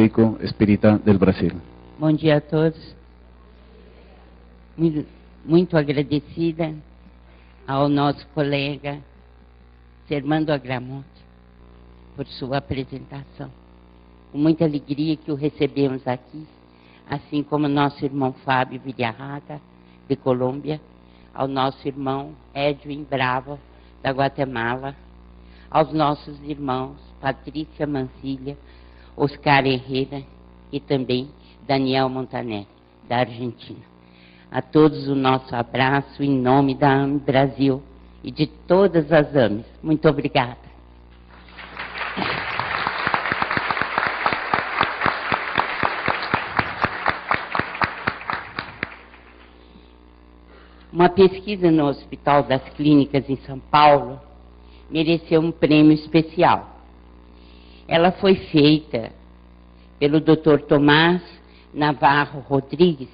Médico Espírita del Brasil. Bom dia a todos. Muito agradecida ao nosso colega Sermando Agramonte por sua apresentação. Com muita alegria que o recebemos aqui, assim como nosso irmão Fábio Villarraga, de Colômbia, ao nosso irmão Edwin Bravo, da Guatemala, aos nossos irmãos Patrícia Mancilha, Oscar Herrera e também Daniel Montanelli, da Argentina. A todos o nosso abraço em nome da AME Brasil e de todas as AMEs. Muito obrigada. Uma pesquisa no Hospital das Clínicas em São Paulo mereceu um prêmio especial. Ela foi feita pelo Dr. Tomás Navarro Rodrigues,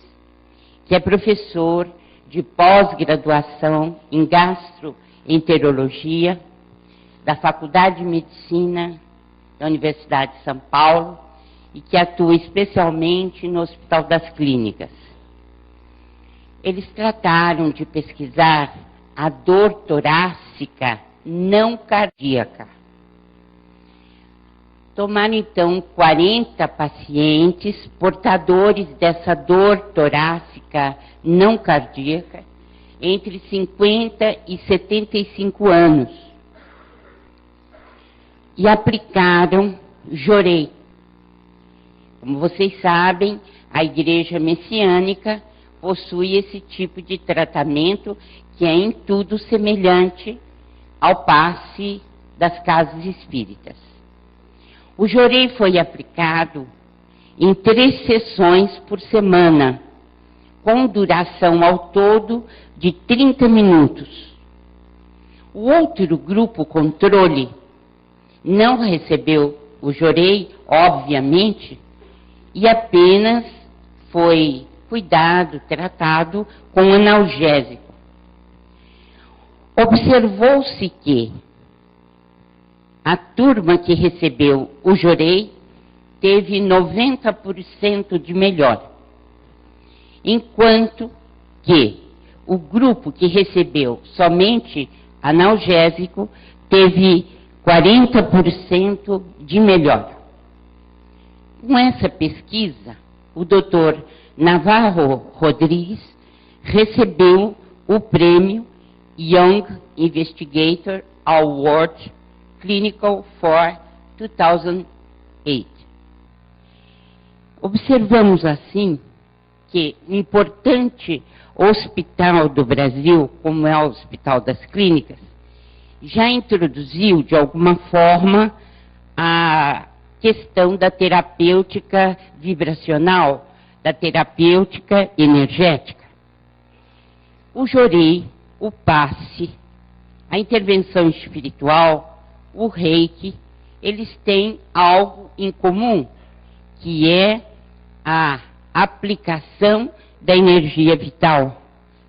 que é professor de pós-graduação em gastroenterologia da Faculdade de Medicina da Universidade de São Paulo e que atua especialmente no Hospital das Clínicas. Eles trataram de pesquisar a dor torácica não cardíaca. Tomaram, então, 40 pacientes portadores dessa dor torácica não cardíaca entre 50 e 75 anos e aplicaram jorei. Como vocês sabem, a Igreja Messiânica possui esse tipo de tratamento que é em tudo semelhante ao passe das casas espíritas. O jorei foi aplicado em 3 sessões por semana, com duração ao todo de 30 minutos. O outro grupo controle não recebeu o jorei, obviamente, e apenas foi cuidado, tratado com analgésico. Observou-se que a turma que recebeu o jorei teve 90% de melhora, enquanto que o grupo que recebeu somente analgésico teve 40% de melhora. Com essa pesquisa, o Dr. Navarro Rodrigues recebeu o prêmio Young Investigator Award Clinical for 2008. Observamos assim que um importante hospital do Brasil, como é o Hospital das Clínicas, já introduziu de alguma forma a questão da terapêutica vibracional, da terapêutica energética. O jorei, o passe, a intervenção espiritual, o reiki, eles têm algo em comum, que é a aplicação da energia vital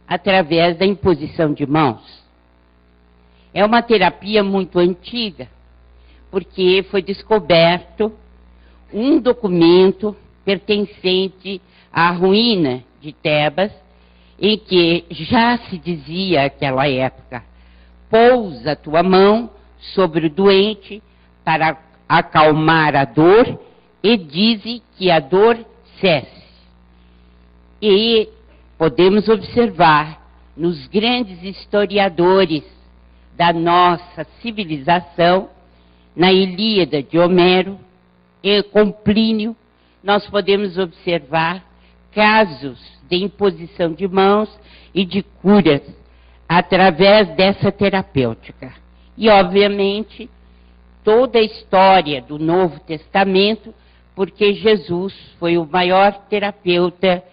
através da imposição de mãos. É uma terapia muito antiga, porque foi descoberto um documento pertencente à ruína de Tebas, em que já se dizia naquela época: pousa a tua mão sobre o doente para acalmar a dor e dize que a dor cesse. E podemos observar nos grandes historiadores da nossa civilização, na Ilíada de Homero e com Plínio, nós podemos observar casos de imposição de mãos e de curas através dessa terapêutica. E, obviamente, toda a história do Novo Testamento, porque Jesus foi o maior terapeuta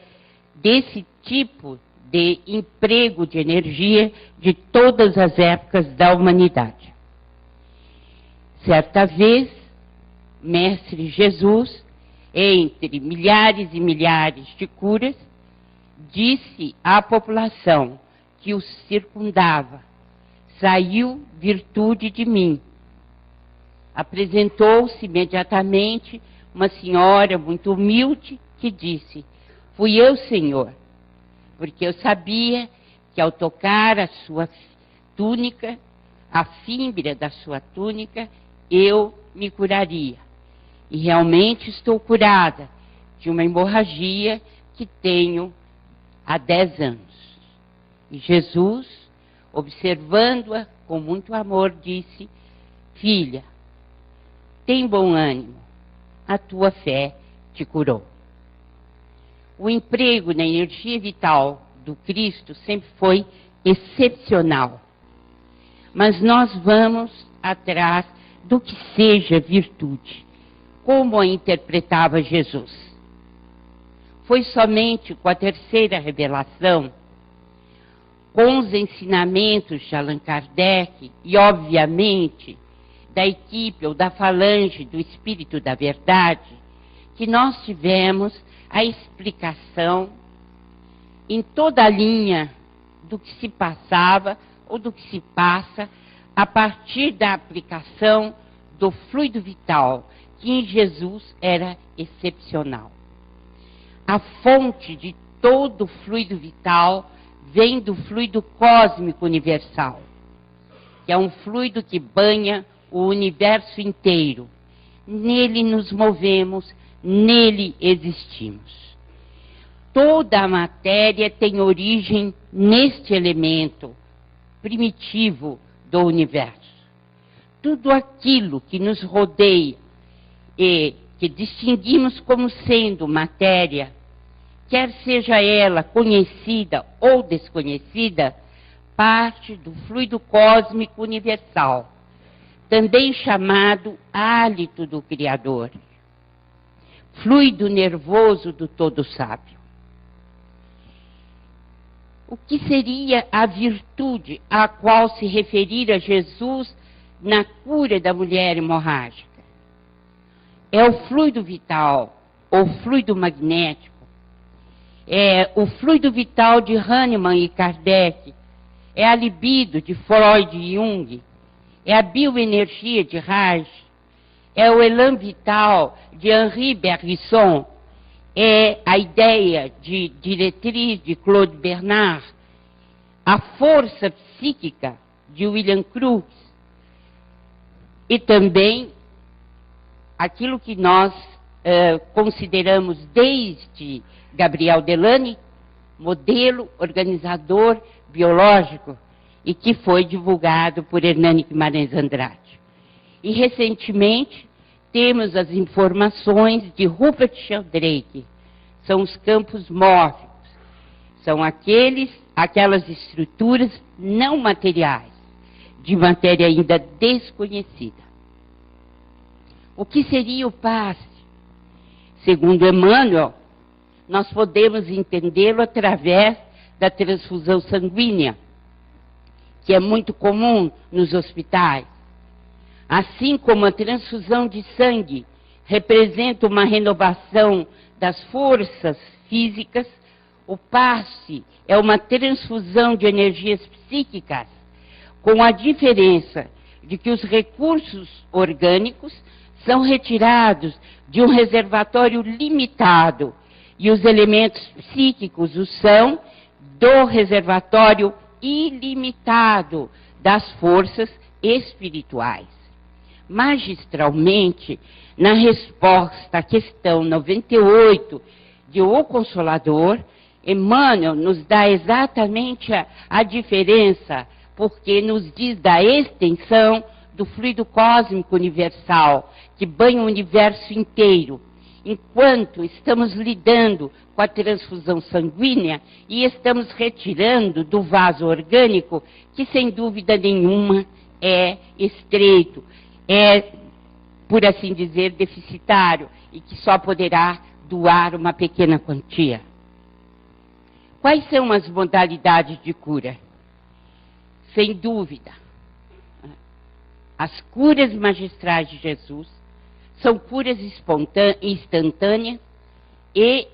desse tipo de emprego de energia de todas as épocas da humanidade. Certa vez, Mestre Jesus, entre milhares e milhares de curas, disse à população que o circundava: saiu virtude de mim. Apresentou-se imediatamente uma senhora muito humilde que disse: fui eu, Senhor, porque eu sabia que ao tocar a sua túnica, a fímbria da sua túnica, eu me curaria. E realmente estou curada de uma hemorragia que tenho há 10 anos. E Jesus, observando-a com muito amor, disse: filha, tem bom ânimo, a tua fé te curou. O emprego na energia vital do Cristo sempre foi excepcional. Mas nós vamos atrás do que seja virtude. Como a interpretava Jesus? Foi somente com a terceira revelação, com os ensinamentos de Allan Kardec e, obviamente, da equipe ou da falange do Espírito da Verdade, que nós tivemos a explicação em toda a linha do que se passava ou do que se passa a partir da aplicação do fluido vital, que em Jesus era excepcional. A fonte de todo o fluido vital vem do fluido cósmico universal, que é um fluido que banha o universo inteiro. Nele nos movemos, nele existimos. Toda a matéria tem origem neste elemento primitivo do universo. Tudo aquilo que nos rodeia e que distinguimos como sendo matéria, quer seja ela conhecida ou desconhecida, parte do fluido cósmico universal, também chamado hálito do Criador, fluido nervoso do Todo Sábio. O que seria a virtude a qual se referira Jesus na cura da mulher hemorrágica? É o fluido vital, ou fluido magnético. É o fluido vital de Hahnemann e Kardec. É a libido de Freud e Jung. É a bioenergia de Reich. É o elan vital de Henri Bergson. É a ideia de diretriz de Claude Bernard. A força psíquica de William Crookes. E também aquilo que nós consideramos desde Gabriel Delany, modelo organizador biológico, e que foi divulgado por Hernani Guimarães Andrade. E recentemente temos as informações de Rupert Sheldrake. São os campos mórficos, são aquelas estruturas não materiais, de matéria ainda desconhecida. O que seria o passe? Segundo Emmanuel, nós podemos entendê-lo através da transfusão sanguínea, que é muito comum nos hospitais. Assim como a transfusão de sangue representa uma renovação das forças físicas, o passe é uma transfusão de energias psíquicas, com a diferença de que os recursos orgânicos são retirados de um reservatório limitado e os elementos psíquicos o são do reservatório ilimitado das forças espirituais. Magistralmente, na resposta à questão 98 de O Consolador, Emmanuel nos dá exatamente a diferença, porque nos diz da extensão do fluido cósmico universal, que banha o universo inteiro, enquanto estamos lidando com a transfusão sanguínea e estamos retirando do vaso orgânico, que sem dúvida nenhuma é estreito, é, por assim dizer, deficitário, e que só poderá doar uma pequena quantia. Quais são as modalidades de cura? Sem dúvida, as curas magistrais de Jesus são curas instantâneas e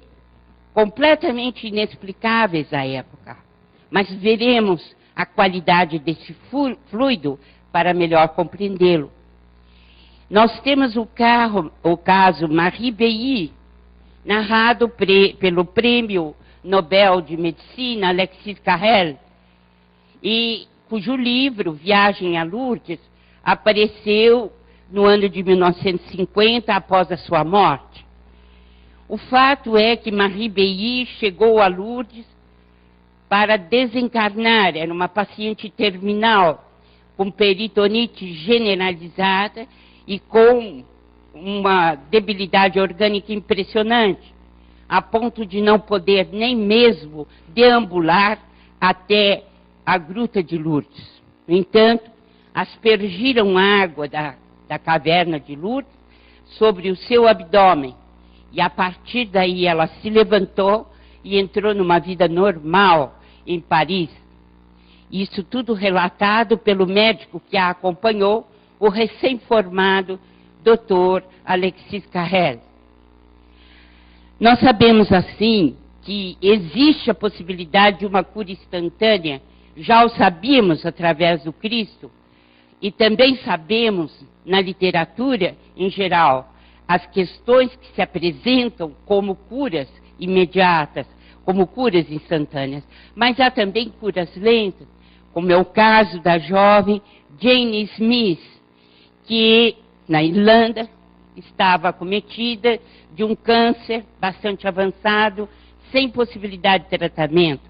completamente inexplicáveis à época. Mas veremos a qualidade desse fluido para melhor compreendê-lo. Nós temos o caso Marie Beilly, narrado pelo Prêmio Nobel de Medicina, Alexis Carrel, e cujo livro, Viagem a Lourdes, apareceu no ano de 1950, após a sua morte. O fato é que Marie Beilly chegou a Lourdes para desencarnar, era uma paciente terminal, com peritonite generalizada e com uma debilidade orgânica impressionante, a ponto de não poder nem mesmo deambular até a Gruta de Lourdes. No entanto, aspergiram água da caverna de Lourdes sobre o seu abdômen, e a partir daí ela se levantou e entrou numa vida normal em Paris. Isso tudo relatado pelo médico que a acompanhou, o recém-formado Dr. Alexis Carrel. Nós sabemos, assim, que existe a possibilidade de uma cura instantânea, já o sabíamos através do Cristo, e também sabemos, na literatura em geral, as questões que se apresentam como curas imediatas, como curas instantâneas. Mas há também curas lentas, como é o caso da jovem Jane Smith, que na Irlanda estava acometida de um câncer bastante avançado, sem possibilidade de tratamento.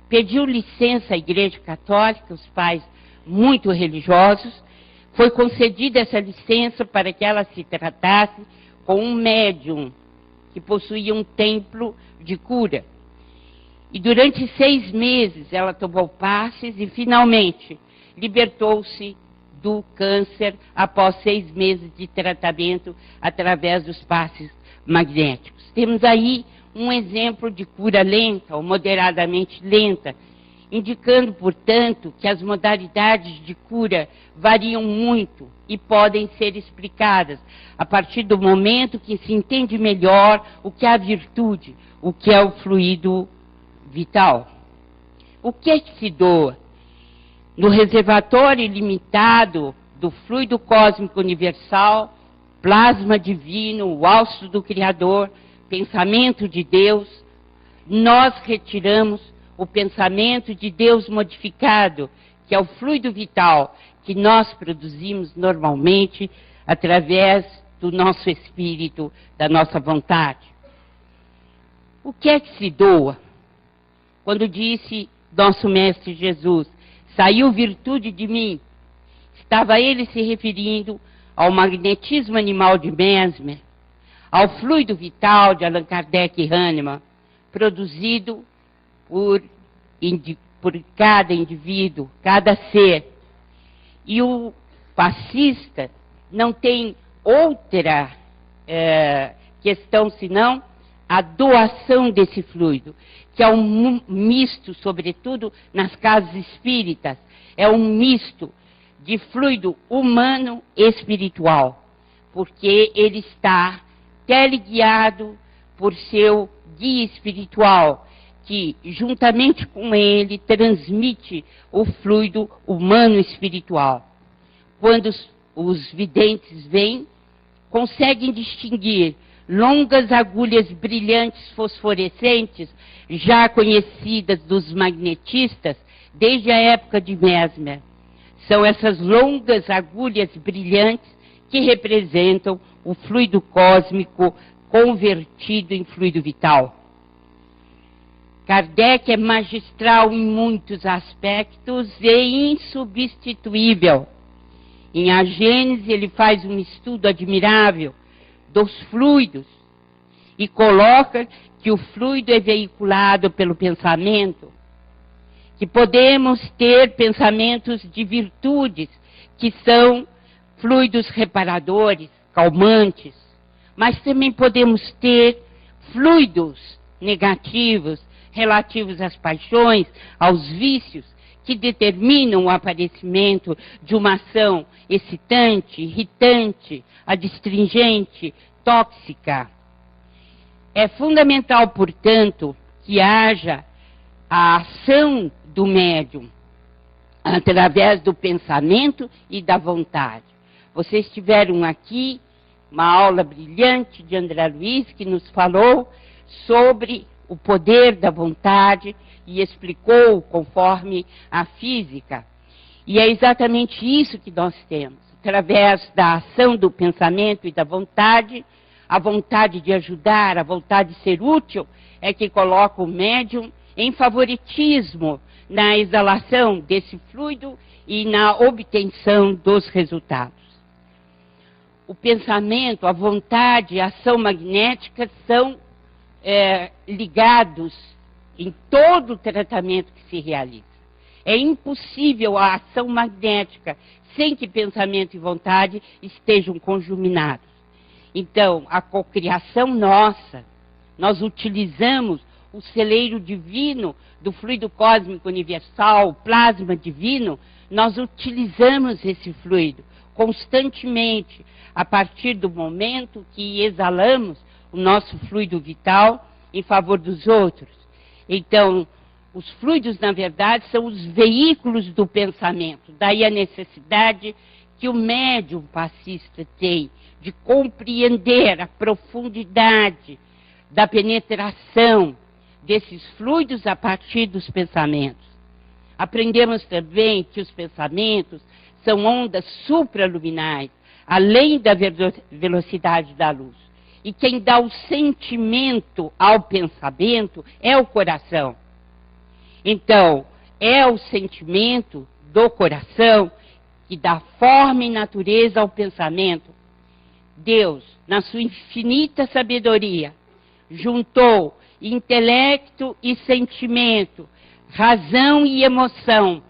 Pediu licença à Igreja Católica, os pais muito religiosos, foi concedida essa licença para que ela se tratasse com um médium que possuía um templo de cura. E durante 6 meses ela tomou passes e finalmente libertou-se do câncer após 6 meses de tratamento através dos passes magnéticos. Temos aí um exemplo de cura lenta ou moderadamente lenta, indicando, portanto, que as modalidades de cura variam muito e podem ser explicadas a partir do momento que se entende melhor o que é a virtude, o que é o fluido vital. O que é que se doa? No reservatório ilimitado do fluido cósmico universal, plasma divino, o hálito do Criador, pensamento de Deus, nós retiramos o pensamento de Deus modificado, que é o fluido vital que nós produzimos normalmente através do nosso espírito, da nossa vontade. O que é que se doa? Quando disse nosso Mestre Jesus, saiu virtude de mim, estava ele se referindo ao magnetismo animal de Mesmer, ao fluido vital de Allan Kardec e Hahnemann, produzido por cada indivíduo, cada ser. E o passista não tem outra questão senão a doação desse fluido, que é um misto, sobretudo nas casas espíritas, é um misto de fluido humano e espiritual, porque ele está teleguiado por seu guia espiritual, que juntamente com ele transmite o fluido humano e espiritual. Quando os videntes vêm, conseguem distinguir longas agulhas brilhantes fosforescentes, já conhecidas dos magnetistas desde a época de Mesmer. São essas longas agulhas brilhantes que representam o fluido cósmico convertido em fluido vital. Kardec é magistral em muitos aspectos e insubstituível. Em A Gênese, ele faz um estudo admirável dos fluidos e coloca que o fluido é veiculado pelo pensamento, que podemos ter pensamentos de virtudes, que são fluidos reparadores, calmantes, mas também podemos ter fluidos negativos, relativos às paixões, aos vícios, que determinam o aparecimento de uma ação excitante, irritante, adstringente, tóxica. É fundamental, portanto, que haja a ação do médium através do pensamento e da vontade. Vocês tiveram aqui uma aula brilhante de André Luiz, que nos falou sobre o poder da vontade e explicou conforme a física. E é exatamente isso que nós temos. Através da ação do pensamento e da vontade, a vontade de ajudar, a vontade de ser útil, é que coloca o médium em favoritismo na exalação desse fluido e na obtenção dos resultados. O pensamento, a vontade e a ação magnética são ligados em todo o tratamento que se realiza. É impossível a ação magnética sem que pensamento e vontade estejam conjuminados. Então, a cocriação nossa, nós utilizamos o celeiro divino do fluido cósmico universal, o plasma divino, nós utilizamos esse fluido constantemente, a partir do momento que exalamos o nosso fluido vital em favor dos outros. Então, os fluidos, na verdade, são os veículos do pensamento. Daí a necessidade que o médium passista tem de compreender a profundidade da penetração desses fluidos a partir dos pensamentos. Aprendemos também que os pensamentos são ondas supraluminais, além da velocidade da luz. E quem dá o sentimento ao pensamento é o coração. Então, é o sentimento do coração que dá forma e natureza ao pensamento. Deus, na sua infinita sabedoria, juntou intelecto e sentimento, razão e emoção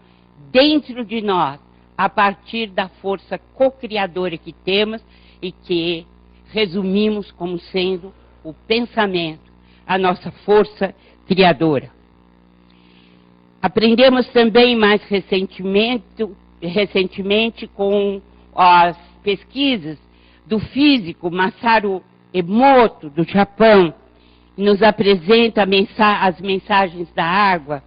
dentro de nós, a partir da força co-criadora que temos e que resumimos como sendo o pensamento, a nossa força criadora. Aprendemos também mais recentemente com as pesquisas do físico Masaru Emoto, do Japão, que nos apresenta as mensagens da água,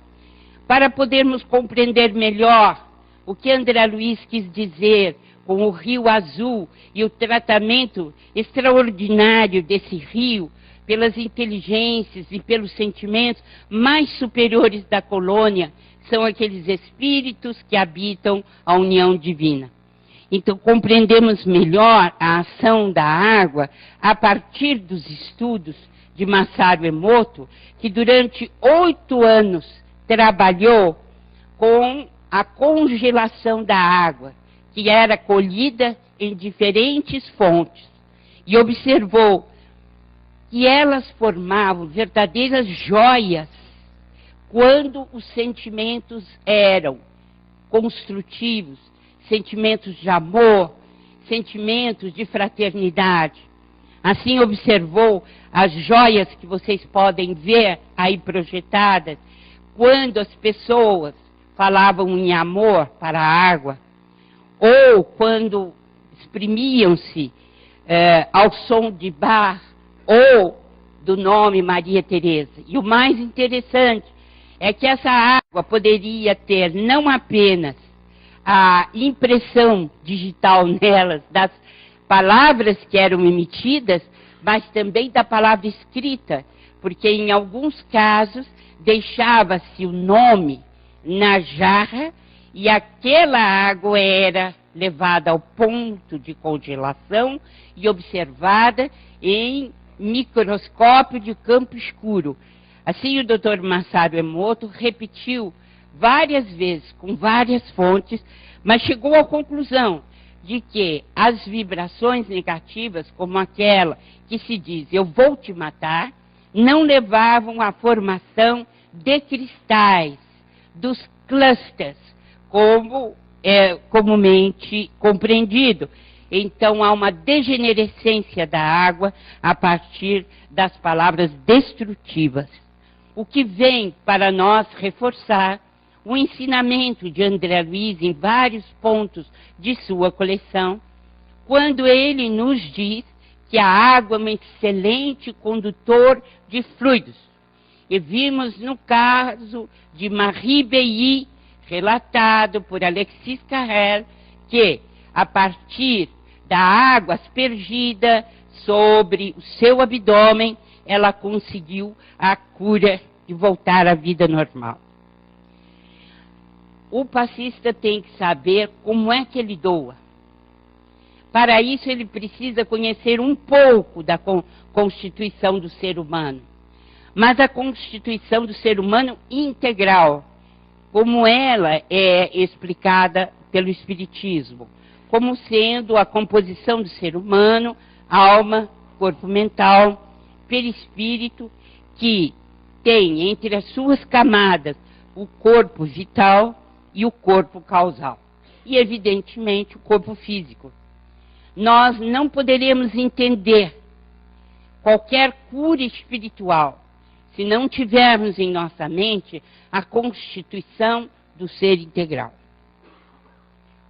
para podermos compreender melhor o que André Luiz quis dizer com o Rio Azul e o tratamento extraordinário desse rio pelas inteligências e pelos sentimentos mais superiores da colônia, são aqueles espíritos que habitam a união divina. Então, compreendemos melhor a ação da água a partir dos estudos de Masaru Emoto, que durante 8 anos trabalhou com a congelação da água, que era colhida em diferentes fontes, e observou que elas formavam verdadeiras joias quando os sentimentos eram construtivos, sentimentos de amor, sentimentos de fraternidade. Assim observou as joias que vocês podem ver aí projetadas, quando as pessoas falavam em amor para a água, ou quando exprimiam-se ao som de Bach, ou do nome Maria Teresa. E o mais interessante é que essa água poderia ter não apenas a impressão digital nelas das palavras que eram emitidas, mas também da palavra escrita, porque em alguns casos deixava-se o nome na jarra e aquela água era levada ao ponto de congelação e observada em microscópio de campo escuro. Assim, o Dr. Masaru Emoto repetiu várias vezes, com várias fontes, mas chegou à conclusão de que as vibrações negativas, como aquela que se diz, eu vou te matar, não levavam à formação de cristais, dos clusters, como é comumente compreendido. Então, há uma degenerescência da água a partir das palavras destrutivas. O que vem para nós reforçar o ensinamento de André Luiz em vários pontos de sua coleção, quando ele nos diz que a água é um excelente condutor de fluidos. E vimos no caso de Marie Beilly, relatado por Alexis Carrel, que, a partir da água aspergida sobre o seu abdômen, ela conseguiu a cura de voltar à vida normal. O passista tem que saber como é que ele doa. Para isso, ele precisa conhecer um pouco da constituição do ser humano. Mas a constituição do ser humano integral, como ela é explicada pelo Espiritismo, como sendo a composição do ser humano, alma, corpo mental, perispírito, que tem entre as suas camadas o corpo vital e o corpo causal. E, evidentemente, o corpo físico. Nós não poderemos entender qualquer cura espiritual se não tivermos em nossa mente a constituição do ser integral.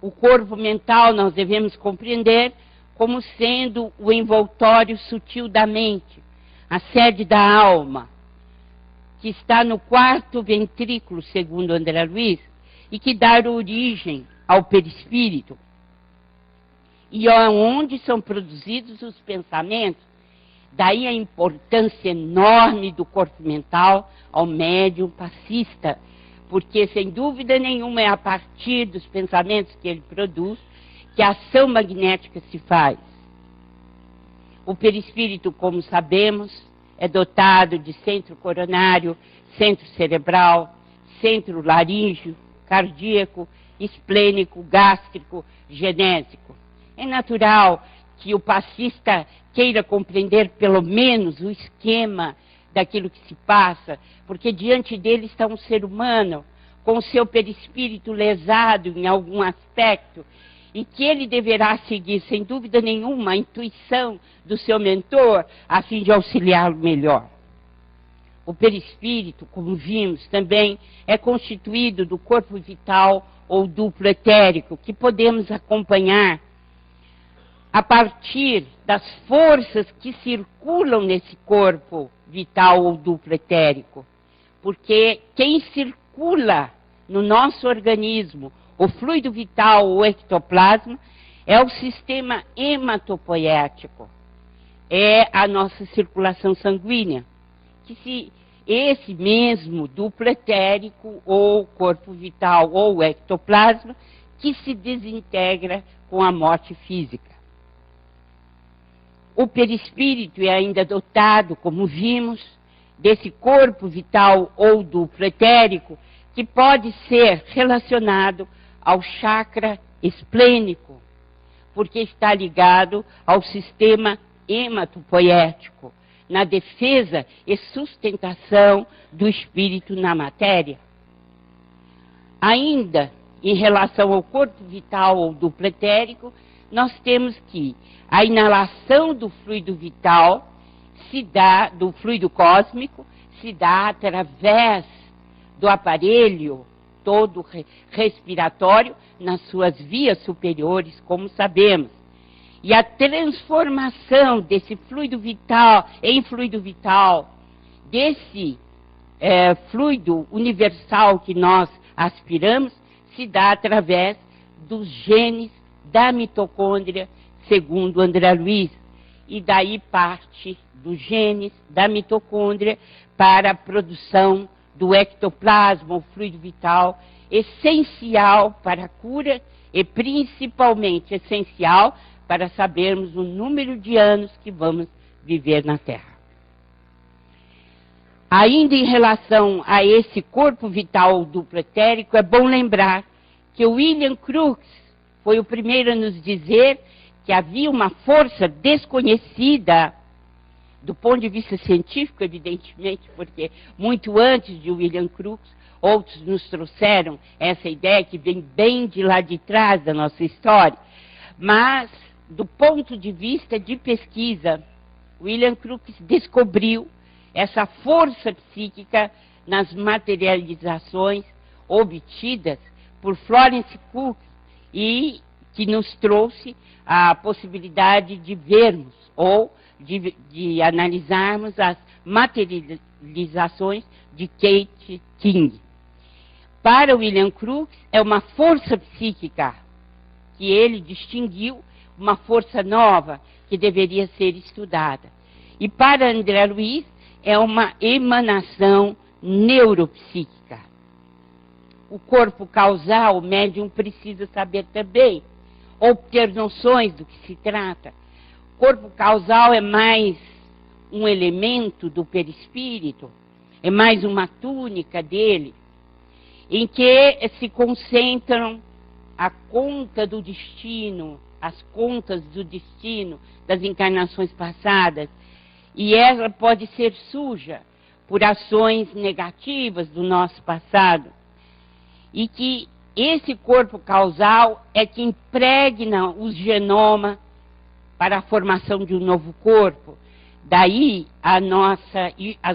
O corpo mental nós devemos compreender como sendo o envoltório sutil da mente, a sede da alma, que está no quarto ventrículo, segundo André Luiz, e que dá origem ao perispírito, e onde são produzidos os pensamentos. Daí a importância enorme do corpo mental ao médium passista, porque, sem dúvida nenhuma, é a partir dos pensamentos que ele produz que a ação magnética se faz. O perispírito, como sabemos, é dotado de centro coronário, centro cerebral, centro laríngeo, cardíaco, esplênico, gástrico, genésico. É natural que o passista queira compreender pelo menos o esquema daquilo que se passa, porque diante dele está um ser humano com o seu perispírito lesado em algum aspecto, e que ele deverá seguir, sem dúvida nenhuma, a intuição do seu mentor, a fim de auxiliá-lo melhor. O perispírito, como vimos, também é constituído do corpo vital ou duplo etérico, que podemos acompanhar a partir das forças que circulam nesse corpo vital ou duplo etérico. Porque quem circula no nosso organismo o fluido vital ou ectoplasma é o sistema hematopoético, é a nossa circulação sanguínea, que esse mesmo duplo etérico ou corpo vital ou ectoplasma que se desintegra com a morte física. O perispírito é ainda dotado, como vimos, desse corpo vital ou duplo etérico que pode ser relacionado ao chakra esplênico, porque está ligado ao sistema hematopoético, na defesa e sustentação do espírito na matéria. Ainda, em relação ao corpo vital ou duplo etérico, nós temos que a inalação do fluido vital se dá, do fluido cósmico, se dá através do aparelho todo respiratório nas suas vias superiores, como sabemos. E a transformação desse fluido vital em fluido vital, desse fluido universal que nós aspiramos, se dá através dos genes da mitocôndria, segundo André Luiz. E daí parte dos genes da mitocôndria para a produção do ectoplasma, o fluido vital, essencial para a cura e principalmente essencial para sabermos o número de anos que vamos viver na Terra. Ainda em relação a esse corpo vital duplo etérico, é bom lembrar que o William Crookes foi o primeiro a nos dizer que havia uma força desconhecida do ponto de vista científico, evidentemente, porque muito antes de William Crookes, outros nos trouxeram essa ideia que vem bem de lá de trás da nossa história. Mas, do ponto de vista de pesquisa, William Crookes descobriu essa força psíquica nas materializações obtidas por Florence Cook e que nos trouxe a possibilidade de vermos ou de analisarmos as materializações de Kate King. Para William Crookes, é uma força psíquica que ele distinguiu uma força nova que deveria ser estudada. E para André Luiz, é uma emanação neuropsíquica. O corpo causal, o médium precisa saber também, ou ter noções do que se trata. O corpo causal é mais um elemento do perispírito, é mais uma túnica dele, em que se concentram a conta do destino, as contas do destino das encarnações passadas, e ela pode ser suja por ações negativas do nosso passado, e que esse corpo causal é que impregna o genoma para a formação de um novo corpo. Daí as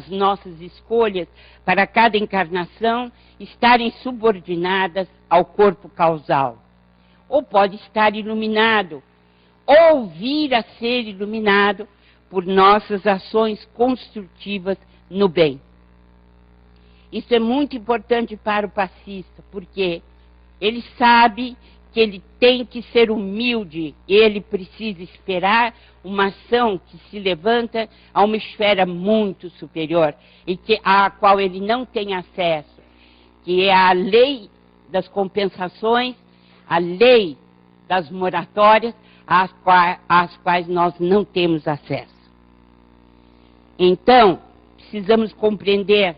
nossas escolhas para cada encarnação estarem subordinadas ao corpo causal. Ou pode estar iluminado, ou vir a ser iluminado por nossas ações construtivas no bem. Isso é muito importante para o passista, porque ele sabe que ele tem que ser humilde, ele precisa esperar uma ação que se levanta a uma esfera muito superior, e à qual ele não tem acesso, que é a lei das compensações, a lei das moratórias, às quais nós não temos acesso. Então, precisamos compreender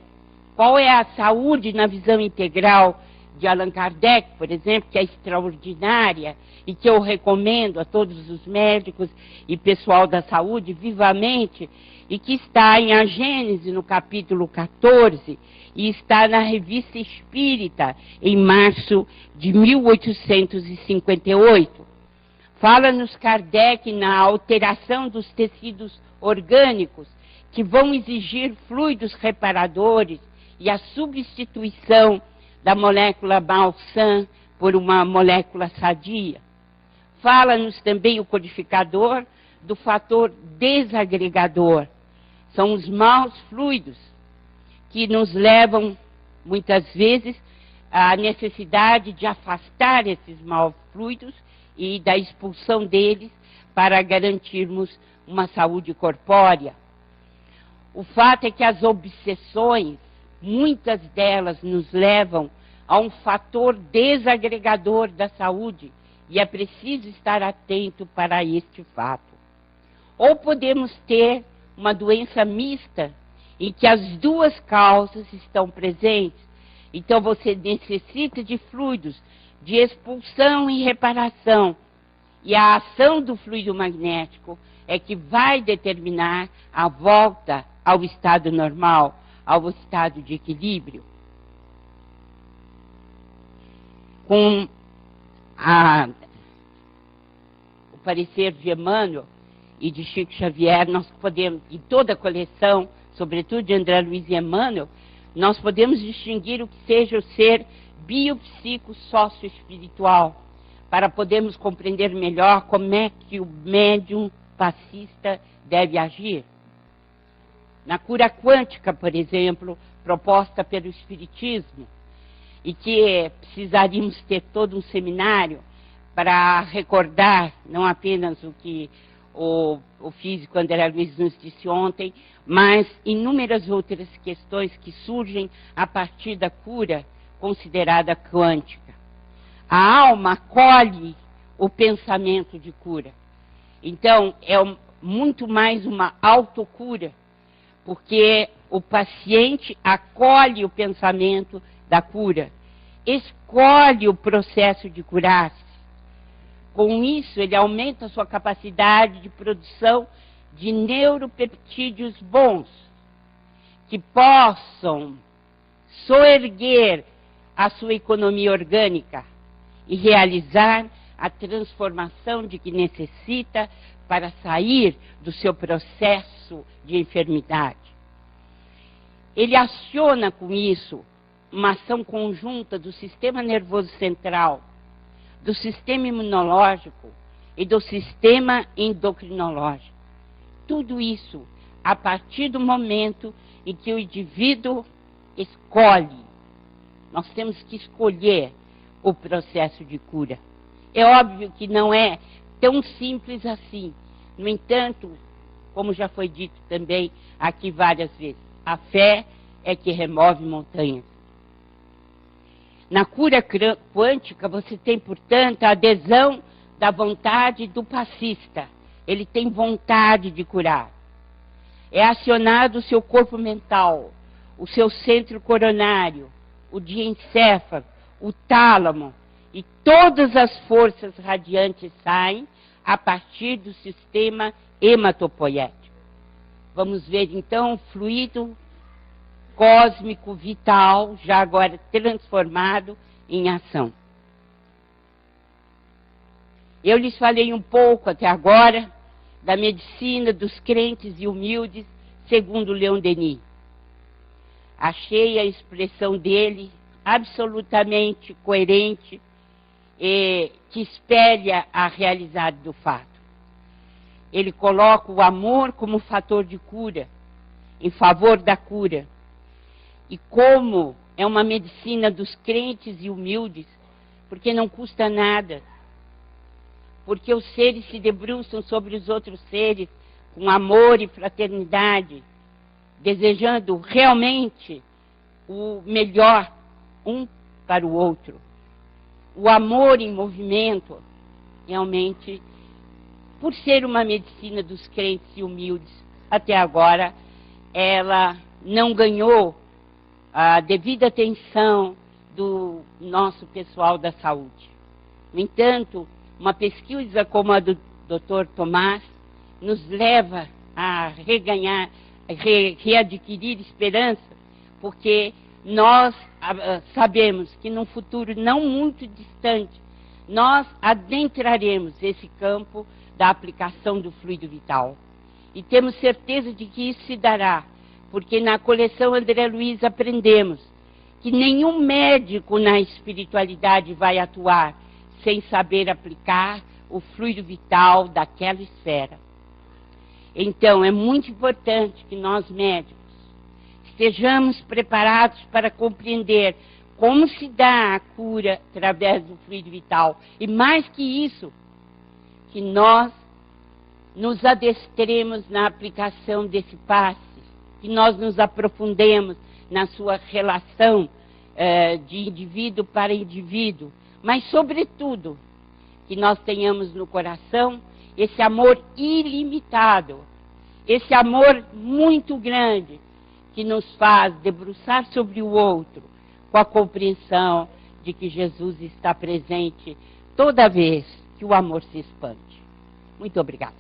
qual é a saúde na visão integral de Allan Kardec, por exemplo, que é extraordinária e que eu recomendo a todos os médicos e pessoal da saúde vivamente, e que está em A Gênese, no capítulo 14, e está na Revista Espírita, em março de 1858. Fala-nos Kardec na alteração dos tecidos orgânicos, que vão exigir fluidos reparadores e a substituição da molécula malsã por uma molécula sadia. Fala-nos também o codificador do fator desagregador. São os maus fluidos que nos levam, muitas vezes, à necessidade de afastar esses maus fluidos e da expulsão deles para garantirmos uma saúde corpórea. O fato é que as obsessões, muitas delas nos levam a um fator desagregador da saúde, e é preciso estar atento para este fato. Ou podemos ter uma doença mista, em que as duas causas estão presentes. Então você necessita de fluidos de expulsão e reparação, e a ação do fluido magnético é que vai determinar a volta ao estado normal, ao estado de equilíbrio. Com o parecer de Emmanuel e de Chico Xavier, nós podemos, e toda a coleção, sobretudo de André Luiz e Emmanuel, nós podemos distinguir o que seja o ser biopsico-sócio-espiritual, para podermos compreender melhor como é que o médium passista deve agir. Na cura quântica, por exemplo, proposta pelo Espiritismo, e que precisaríamos ter todo um seminário para recordar não apenas o que o físico André Luiz nos disse ontem, mas inúmeras outras questões que surgem a partir da cura considerada quântica. A alma acolhe o pensamento de cura. Então, é muito mais uma autocura, porque o paciente acolhe o pensamento da cura, escolhe o processo de curar-se. Com isso, ele aumenta a sua capacidade de produção de neuropeptídeos bons, que possam soerguer a sua economia orgânica e realizar a transformação de que necessita para sair do seu processo de enfermidade. Ele aciona com isso uma ação conjunta do sistema nervoso central, do sistema imunológico e do sistema endocrinológico. Tudo isso a partir do momento em que o indivíduo escolhe. Nós temos que escolher o processo de cura. É óbvio que não é tão simples assim. No entanto, como já foi dito também aqui várias vezes, a fé é que remove montanhas. Na cura quântica, você tem, portanto, a adesão da vontade do passista. Ele tem vontade de curar. É acionado o seu corpo mental, o seu centro coronário, o diencéfalo, o tálamo, e todas as forças radiantes saem a partir do sistema hematopoético. Vamos ver, então, o fluido cósmico vital, já agora transformado em ação. Eu lhes falei um pouco até agora da medicina dos crentes e humildes, segundo Leon Denis. Achei a expressão dele absolutamente coerente e que espelha a realidade do fato. Ele coloca o amor como fator de cura, em favor da cura. E como é uma medicina dos crentes e humildes, porque não custa nada. Porque os seres se debruçam sobre os outros seres com amor e fraternidade, desejando realmente o melhor um para o outro. O amor em movimento, realmente, por ser uma medicina dos crentes e humildes, até agora, ela não ganhou a devida atenção do nosso pessoal da saúde. No entanto, uma pesquisa como a do Dr. Tomás nos leva a reganhar, readquirir esperança, porque nós sabemos que num futuro não muito distante, nós adentraremos esse campo da aplicação do fluido vital. E temos certeza de que isso se dará, porque na coleção André Luiz aprendemos que nenhum médico na espiritualidade vai atuar sem saber aplicar o fluido vital daquela esfera. Então, é muito importante que nós médicos estejamos preparados para compreender como se dá a cura através do fluido vital. E mais que isso, que nós nos adestremos na aplicação desse passe, que nós nos aprofundemos na sua relação de indivíduo para indivíduo, mas, sobretudo, que nós tenhamos no coração esse amor ilimitado, esse amor muito grande, que nos faz debruçar sobre o outro, com a compreensão de que Jesus está presente toda vez que o amor se expande. Muito obrigada.